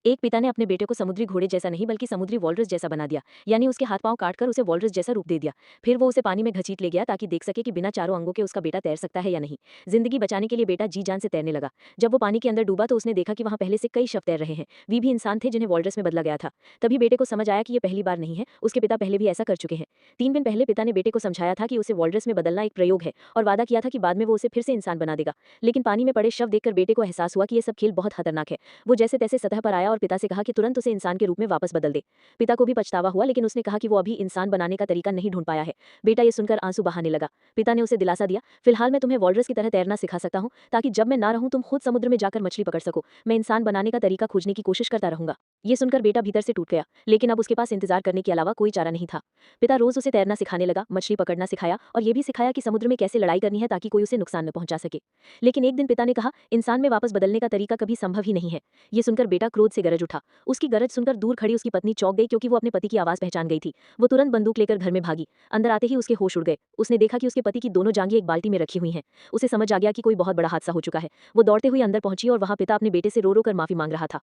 एक पिता ने अपने बेटे को समुद्री घोड़े जैसा नहीं बल्कि समुद्री वॉलरस जैसा बना दिया, यानी उसके हाथ पांव काटकर उसे वॉलरस जैसा रूप दे दिया। फिर वो उसे पानी में घसीट ले गया ताकि देख सके कि बिना चारों अंगों के उसका बेटा तैर सकता है या नहीं। जिंदगी बचाने के लिए बेटा जी जान से तैरने लगा। जब वो पानी के अंदर डूबा तो उसने देखा कि वहां पहले से कई शव तैर रहे हैं। वे भी इंसान थे जिन्हें वॉलरस में बदला गया था। तभी बेटे को समझ आया कि ये पहली बार नहीं है, उसके पिता पहले भी ऐसा कर चुके हैं। 3 दिन पहले पिता ने बेटे को समझाया था कि उसे वॉलरस में बदलना एक प्रयोग है और वादा किया था कि बाद में वो उसे फिर से इंसान बना देगा। लेकिन पानी में पड़े शव देखकर बेटे को एहसास हुआ कि ये सब खेल बहुत खतरनाक है। वो जैसे तैसे सतह पर आया और पिता से कहा कि तुरंत उसे इंसान के रूप में वापस बदल दे। पिता को भी पछतावा हुआ, लेकिन उसने कहा कि वो अभी इंसान बनाने का तरीका नहीं ढूंढ पाया है। बेटा ये सुनकर आंसू बहाने लगा। पिता ने उसे दिलासा दिया, फिलहाल मैं तुम्हें वॉलरस की तरह तैरना सिखा सकता हूँ, ताकि जब मैं ना रहूं तुम खुद समुद्र में जाकर मछली पकड़ सको। मैं इंसान बनाने का तरीका खोजने की कोशिश करता रहूंगा। ये सुनकर बेटा भीतर से टूट गया, लेकिन अब उसके पास इंतजार करने के अलावा कोई चारा नहीं था। पिता रोज उसे तैरना सिखाने लगा, मछली पकड़ना सिखाया और ये भी सिखाया कि समुद्र में कैसे लड़ाई करनी है ताकि कोई उसे नुकसान न पहुंचा सके। लेकिन एक दिन पिता ने कहा, इंसान में वापस बदलने का तरीका कभी संभव ही नहीं है। ये सुनकर बेटा क्रोध से गरज उठा। उसकी गरज सुनकर दूर खड़ी उसकी पत्नी चौंक गई, क्योंकि वो अपने पति की आवाज पहचान गई थी। वो तुरंत बंदूक लेकर घर में भागी। अंदर आते ही उसके होश उड़ गए। उसने देखा कि उसके पति की दोनों जांघें एक बाल्टी में रखी हुई हैं। उसे समझ आ गया कि कोई बहुत बड़ा हादसा हो चुका है। वो दौड़ते हुए अंदर पहुंची और वहां पिता अपने बेटे से रो रो कर माफी मांग रहा था।